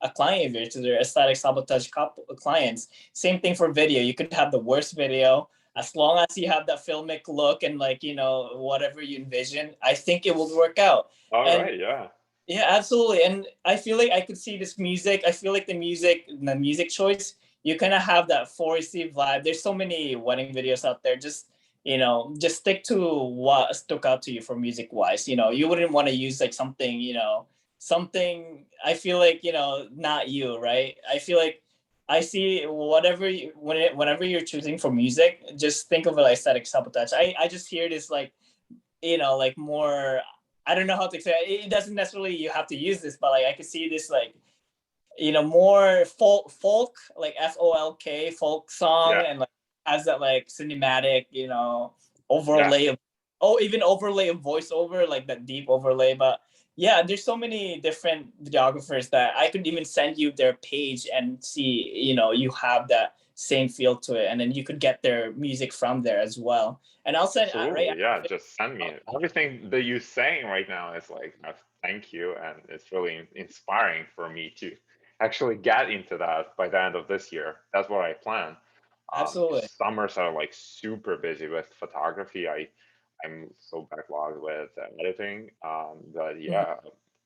a client of yours, to their aesthetic Sabotage couple clients. Same thing for video. You could have the worst video, as long as you have that filmic look and like whatever you envision, I think it will work out. All And right. Yeah. yeah, absolutely. And I feel like I could see this music. I feel like the music choice, you kind of have that foresty vibe. There's so many wedding videos out there. Just stick to what stuck out to you for music wise. You wouldn't want to use like something, something, I feel like, not you, right? I feel like I see whatever whenever you're choosing for music, just think of it like Static Sabotage. I just hear this like, like more, I don't know how to say it. It doesn't necessarily you have to use this, but like I could see this like, more folk, like folk song, Yeah. and like has that like cinematic, Yeah. overlay of Oh, even overlay and voiceover, like that deep overlay. But yeah, there's so many different videographers that I could even send you their page and see, you have that same feel to it, and then you could get their music from there as well. And I'll send right Absolutely, yeah. after Just send me everything that you're saying right now is like, thank you, and it's really inspiring for me to actually get into that by the end of this year. That's what I plan. absolutely. Summers are like super busy with photography. I'm so backlogged with editing. But Mhm. yeah,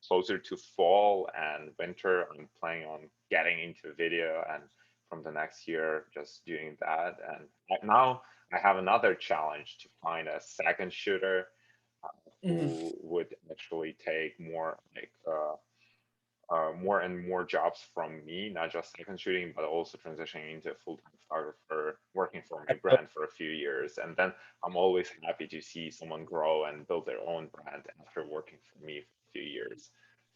closer to fall and winter, I'm planning on getting into video, and from the next year, just doing that. And now I have another challenge to find a second shooter Mhm. who would actually take more and more jobs from me, not just second shooting, but also transitioning into a full-time photographer, working for my brand for a few years. And then I'm always happy to see someone grow and build their own brand after working for me for a few years.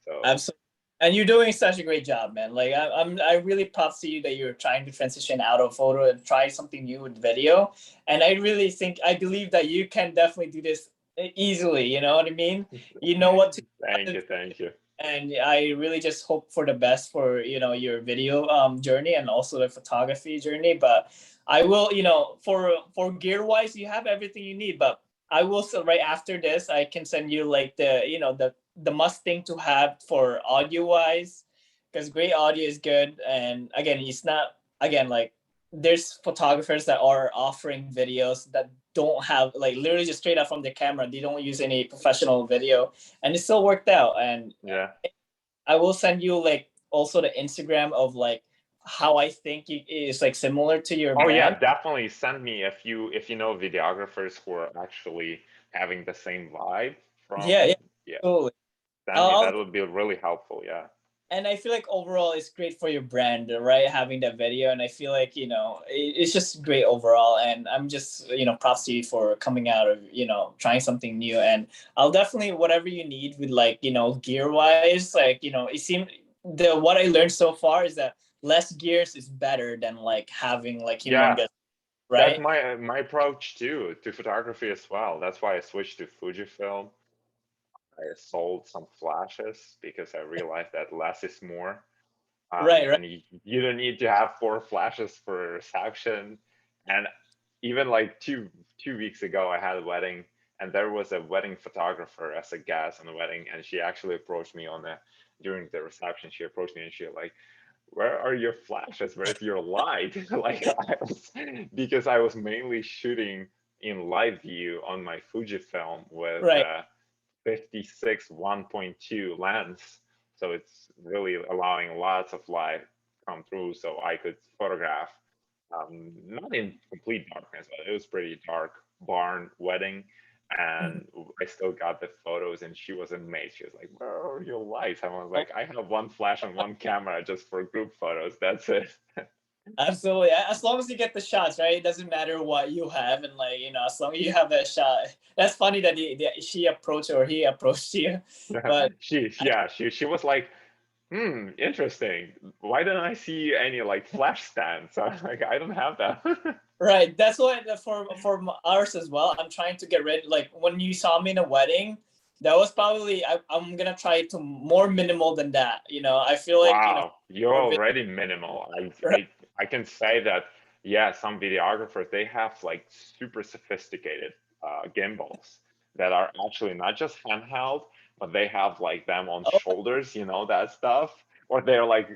So Absolutely. And you're doing such a great job, man. Like I really proud to you that you're trying to transition out of photo and try something new with video. And I believe that you can definitely do this easily. You know what I mean? You know what to thank you, thank you. and I really just hope for the best for your video journey and also the photography journey. But I will, for gear wise, you have everything you need. But I will, so right after this, I can send you like the must thing to have for audio wise, because great audio is good. And again, it's not, again, like there's photographers that are offering videos that don't have, like, literally just straight up from the camera. They don't use any professional video, and it still worked out. And Yeah. I will send you like also the Instagram of like how I think it is like similar to your Oh yeah, brand. definitely send me if you know videographers who are actually having the same vibe Yeah, from, yeah, yeah, totally. send me. I'll That would be really helpful. Yeah. and I feel like overall it's great for your brand, right? Having that video, and I feel like it's just great overall. And I'm just props to you for coming out of trying something new. And I'll definitely whatever you need with like gear wise, like it seemed the what I learned so far is that less gears is better than like having like Yeah, humongous, that's right? my approach too to photography as well. That's why I switched to Fujifilm. I sold some flashes because I realized that less is more. Right, right. And you don't need to have 4 flashes for a reception. And even like two weeks ago, I had a wedding, and there was a wedding photographer as a guest on the wedding, and she actually approached me during the reception. She approached me and she like, "Where are your flashes? Where's your light?" Like because I was mainly shooting in live view on my Fujifilm with Right. 56 1.2 lens, so it's really allowing lots of light come through, so I could photograph not in complete darkness, but it was pretty dark barn wedding, Mhm. and I still got the photos. And she was amazed. She was like, "Where are your lights?" I was Oh, like, "I have one flash and one camera just for group photos. That's it." absolutely. As long as you get the shots, right? It doesn't matter what you have, and like as long as you have that shot. That's funny that she approached or he approached you, but She was like, interesting. Why don't I see any like flash stands? I was like, I don't have that. right. That's what for ours as well. I'm trying to get rid. Like when you saw me in a wedding, that was probably I'm gonna try to more minimal than that. I feel like Wow, you're for video, already minimal. right? I can say that, yeah, some videographers, they have like super sophisticated gimbals that are actually not just handheld, but they have like them on Oh, shoulders, that stuff, or they're like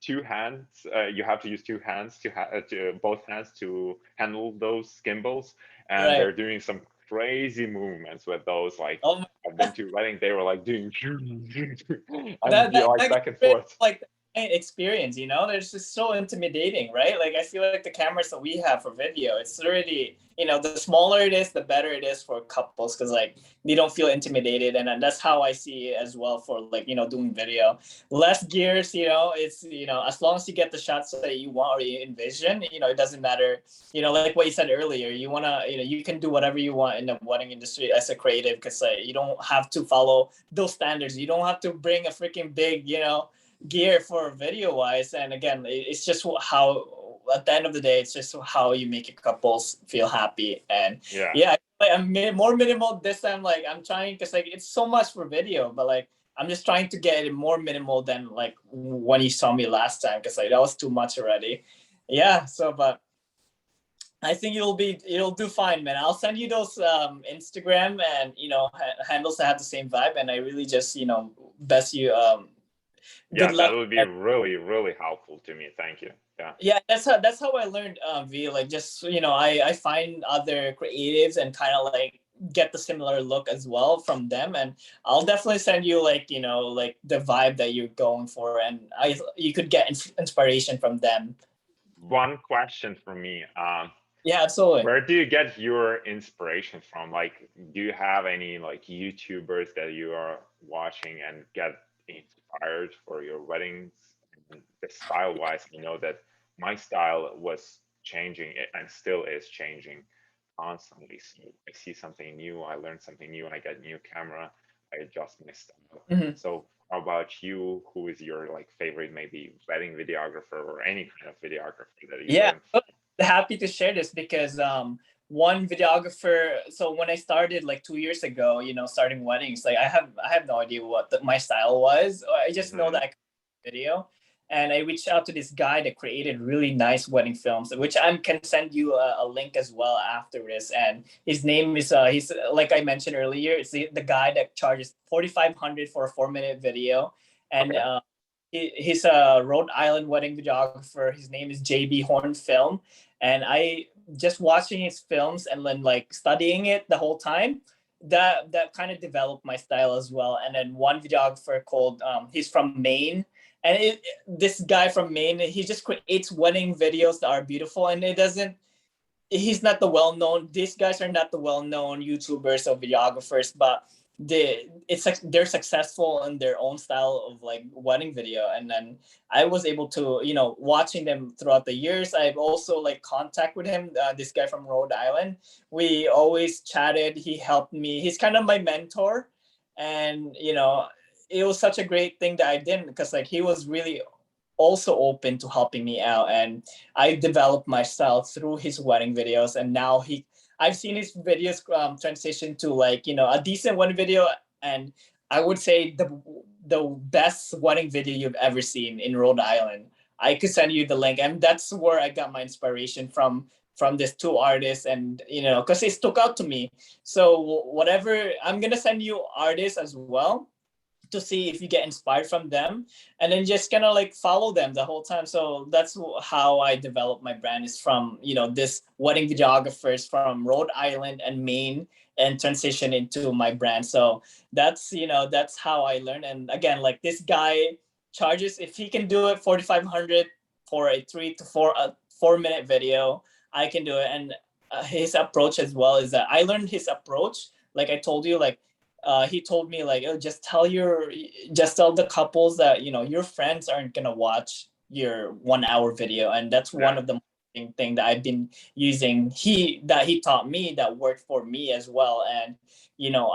two hands. You have to use two hands to both hands to handle those gimbals, and right. they're doing some crazy movements with those. Like Oh, I've been to a wedding, they were like doing and that be that like that gets back and rid of, forth. like the experience. It's just so intimidating, right? Like I feel like the cameras that we have for video, it's already the smaller it is, the better it is for couples, because like they don't feel intimidated. And that's how I see it as well for like doing video. Less gears, it's as long as you get the shots that you want or you envision, it doesn't matter. Like what you said earlier, you want to you can do whatever you want in the wedding industry as a creative, because like you don't have to follow those standards. You don't have to bring a freaking big gear for video wise. And again, it's just how at the end of the day, it's just how you make your couples feel happy. And Yeah. yeah, like I'm more minimal this time. Like I'm trying because like it's so much for video, but like I'm just trying to get it more minimal than like when you saw me last time because like that was too much already. Yeah. So, but I think it'll do fine, man. I'll send you those Instagram and handles that have the same vibe, and I really just best you good Yeah, that luck. would be really, really helpful to me. Thank you. Yeah. Yeah, that's how I learned V. Like just I find other creatives and kind of like get the similar look as well from them, and I'll definitely send you like like the vibe that you're going for, and you could get inspiration from them. One question for me. Yeah, absolutely. Where do you get your inspiration from? Like, do you have any like YouTubers that you are watching and get inspired for your weddings? And the style wise, I know that my style was changing and still is changing constantly. So I see something new, I learn something new, I get new camera, I adjust my style. Mhm. So how about you? Who is your like favorite maybe wedding videographer or any kind of videographer that you Yeah, learn? happy to share this because one videographer. So when I started like 2 years ago, starting weddings, like I have no idea what my style was. I just know that Hmm. I could video, and I reached out to this guy that created really nice wedding films, which I can send you a link as well after this. And his name is he's like I mentioned earlier, it's the guy that charges 4,500 for a 4-minute video, and Okay. he's a Rhode Island wedding videographer. His name is JB Horn Film, and I just watching his films and then like studying it the whole time. That kind of developed my style as well. And then one videographer called he's from Maine, and this guy from Maine, he just creates wedding videos that are beautiful, and it doesn't. He's not the well known. These guys are not the well known YouTubers or videographers, but it's like they're successful in their own style of like wedding video. And then I was able to watching them throughout the years. I've also like contact with him. This guy from Rhode Island. We always chatted. He helped me. He's kind of my mentor, and it was such a great thing that I did because like he was really also open to helping me out, and I developed my style through his wedding videos. And now I've seen his videos transition to like a decent wedding video, and I would say the best wedding video you've ever seen in Rhode Island. I could send you the link, and that's where I got my inspiration from these two artists, and because it stuck out to me. So whatever, I'm gonna send you artists as well to see if you get inspired from them, and then just kind of like follow them the whole time. So that's how I developed my brand, is from this wedding videographers from Rhode Island and Maine, and transition into my brand. So that's how I learned. And again, like this guy charges, if he can do it 4,500 for a 3 to 4 minute video, I can do it. And his approach as well is that I learned his approach, like I told you, like he told me like, oh, just tell the couples that your friends aren't gonna watch your 1 hour video. And that's one Yeah. of the thing that I've been using. He taught me that worked for me as well. And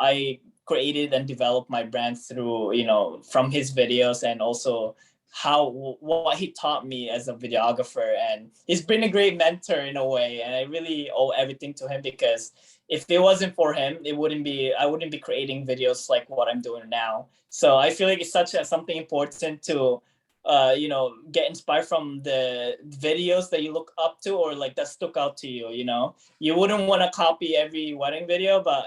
I created and developed my brand through from his videos, and also what he taught me as a videographer. And he's been a great mentor in a way, and I really owe everything to him, because if it wasn't for him, I wouldn't be creating videos like what I'm doing now. So I feel like it's something important to get inspired from the videos that you look up to, or like that stuck out to you. You wouldn't want to copy every wedding video, but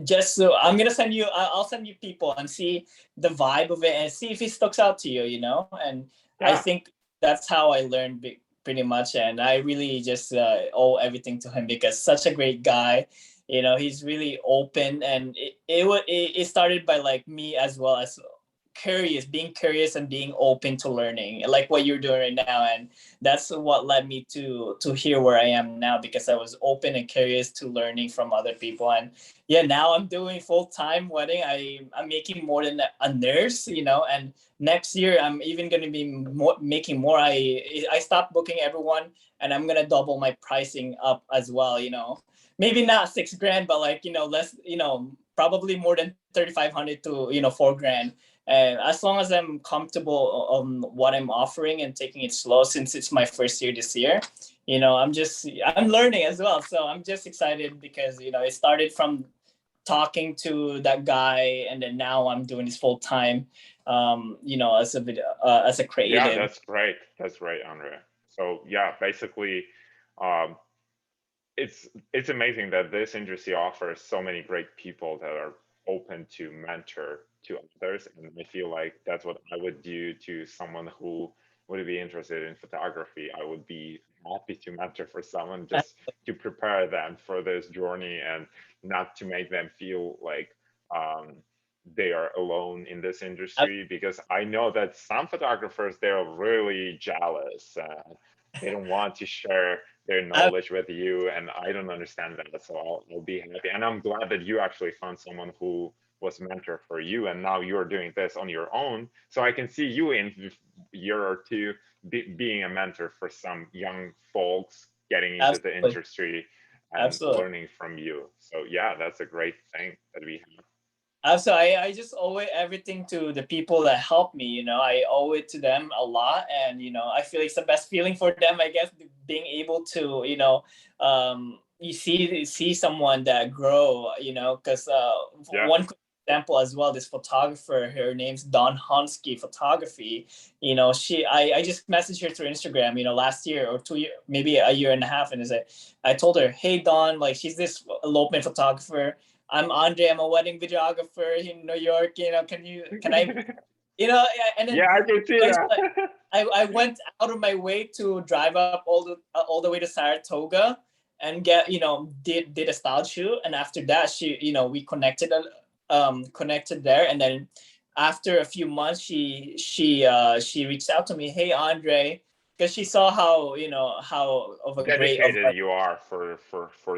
just so I'm gonna send you, I'll send you people and see the vibe of it, and see if it sticks out to you. And I Yeah. think that's how I learned pretty much. And I really just owe everything to him, because such a great guy. He's really open, and it started by like me as well, as being curious and being open to learning, like what you're doing right now. And that's what led me to here where I am now, because I was open and curious to learning from other people. And yeah, now I'm doing full-time wedding. I'm making more than a nurse, and next year I'm even going to be making more. I stopped booking everyone, and I'm going to double my pricing up as well. Maybe not 6 grand, but like less, probably more than 3,500 to 4 grand, And as long as I'm comfortable on what I'm offering and taking it slow, since it's my first year this year, I'm learning as well. So I'm just excited because, it started from talking to that guy, and then now I'm doing this full time, as a video, as a Yeah, creative. that's great. That's great, Andre. So yeah, basically, um, it's amazing that this industry offers so many great people that are open to mentor to others, and I feel like that's what I would do to someone who would be interested in photography. I would be happy to mentor for someone just to prepare them for this journey and not to make them feel like um, they are alone in this industry, because I know that some photographers, they're really jealous. They don't want to share their knowledge with you, and I don't understand that. So I'll be happy, and I'm glad that you actually found someone who was a mentor for you, and now you're doing this on your own. So I can see you in a year or two being a mentor for some young folks getting into the Absolutely. industry and Absolutely. learning from you. So yeah, that's a great thing that we have. So I just owe it everything to the people that helped me. I owe it to them a lot, and I feel it's the best feeling for them, I guess, being able to you see someone that grow. Because Yeah. one quick example as well, this photographer, her name's Dawn Honsky Photography. I just messaged her through Instagram, last year or 2 year, maybe a year and a half, and I told her, hey Dawn, like, she's this elopement photographer. I'm Andre. I'm a wedding videographer in New York. Can I, and then Yeah, I can see like, that. I went out of my way to drive up all the way to Saratoga and get, did a style shoot. And after that, we connected there. And then after a few months, she reached out to me. Hey, Andre, because she saw how of a great of Dedicated you are for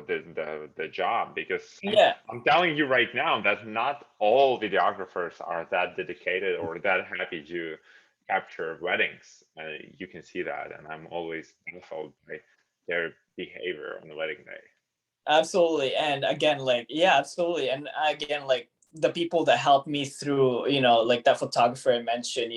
the job, because yeah. I'm telling you right now that not all videographers are that dedicated or that happy to capture weddings. You can see that, and I'm always baffled by their behavior on the wedding day. Absolutely. And again, like, yeah, absolutely. And again, like the people that helped me through, like that photographer I mentioned,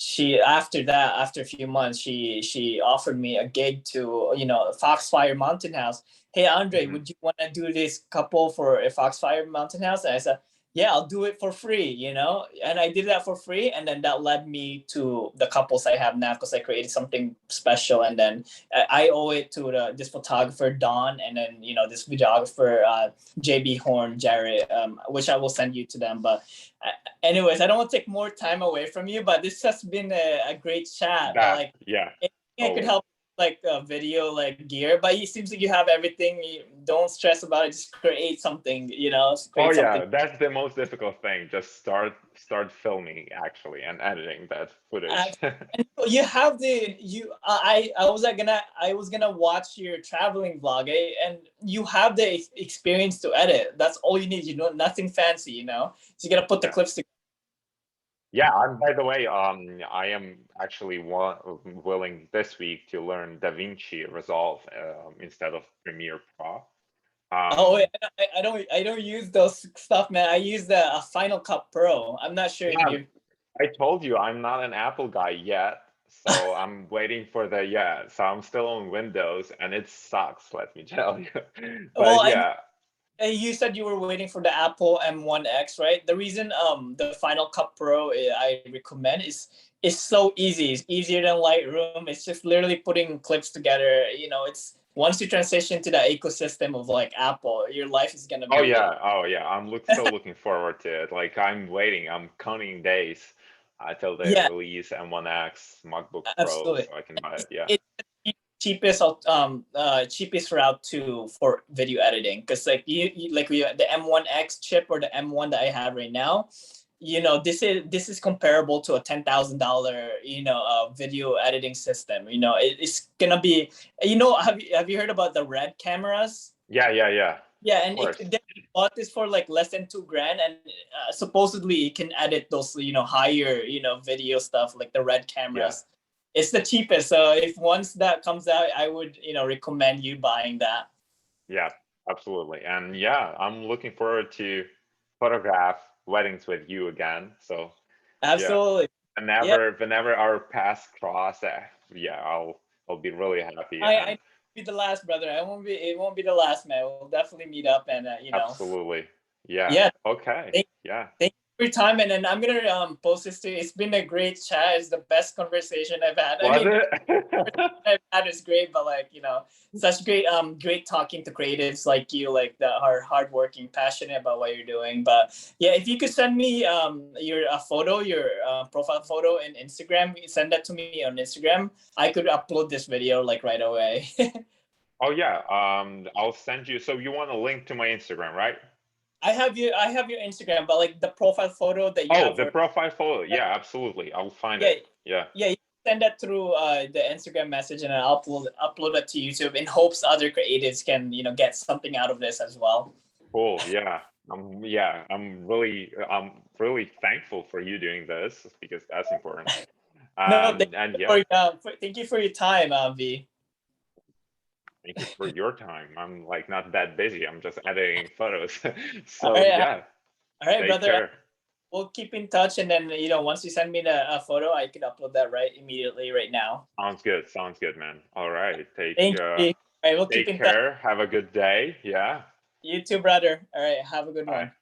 she after that, after a few months, she offered me a gig to, Foxfire Mountain House. Hey Andre, Hmm. would you want to do this couple for a Foxfire Mountain House? And I said, yeah, I'll do it for free, and I did that for free. And then that led me to the couples I have now, because I created something special. And then I owe it to this photographer Don, and then this videographer JB Horn, Jared, which I will send you to them. But anyways, I don't want to take more time away from you, but this has been a great chat. That, Like, yeah, I could always. help like video like gear, but it seems like you have everything. You don't stress about it. Just create something. Oh Create something. yeah, that's the most difficult thing. Just start filming actually and editing that footage. And you have I was gonna watch your traveling vlog, and you have the experience to edit. That's all you need. Nothing fancy. So you gotta put the Yeah. clips together. Yeah, and by the way, I am actually willing this week to learn DaVinci Resolve instead of Premiere Pro. Oh wait, Um, I don't use those stuff, man. I use the Final Cut Pro. I'm not sure if yeah, you. I told you I'm not an Apple guy yet, so I'm waiting for the yeah. So I'm still on Windows, and it sucks, let me tell you. Well, But yeah, you said you were waiting for the Apple M1X, right? The reason the Final Cut Pro I recommend is so easy. It's easier than Lightroom. It's just literally putting clips together. It's once you transition to the ecosystem of like Apple, your life is gonna oh be like yeah, oh yeah. I'm so looking forward to it. Like I'm waiting. I'm counting days till they yeah, release M1X MacBook Pro, absolutely. so I can buy it. Yeah. It's the cheapest route to for video editing, because like the M1X chip or the M1 that I have right now, this is comparable to a $10,000 video editing system. It's gonna be, have you heard about the red cameras? Yeah, yeah, yeah. Yeah, Of and course. they bought this for like less than 2 grand, and supposedly it can edit those higher video stuff like the red Yeah. cameras. It's the cheapest, so if once that comes out, I would recommend you buying that. Yeah, absolutely. And yeah, I'm looking forward to photograph weddings with you again. So Absolutely. Whenever our paths cross, yeah, I'll be really happy. I And be the last, brother. It won't be the last, man. We'll definitely meet up, and absolutely, yeah, yeah. okay, Thank, yeah. thank you for your time, and then I'm gonna post this to you. It's been a great chat. It's the best conversation I've had. I Was mean, it? that is great, but like such great talking to creatives like you, like that are hardworking, passionate about what you're doing. But yeah, if you could send me your photo, your profile photo in Instagram, send that to me on Instagram. I could upload this video like right away. Oh yeah, I'll send you. So you want a link to my Instagram, right? I have your Instagram, but like the profile photo that you Oh, have the for profile photo. Yeah, absolutely. I'll find yeah it. Yeah. yeah, you send that through the Instagram message, and I'll upload it to YouTube in hopes other creatives can get something out of this as well. Cool. Yeah. Yeah, I'm really thankful for you doing this because that's important. No, And yeah, thank you for your time, V. thank you for your time. I'm like not that busy. I'm just editing photos. All So right, yeah, all right, take brother. care. We'll keep in touch, and then once you send me the photo, I can upload that right immediately right now. Sounds good. Sounds good, man. All right. Thank you. V. All right, we'll keep Take in touch. care. Have a good day. Yeah. You too, brother. All right, have a good Bye. one.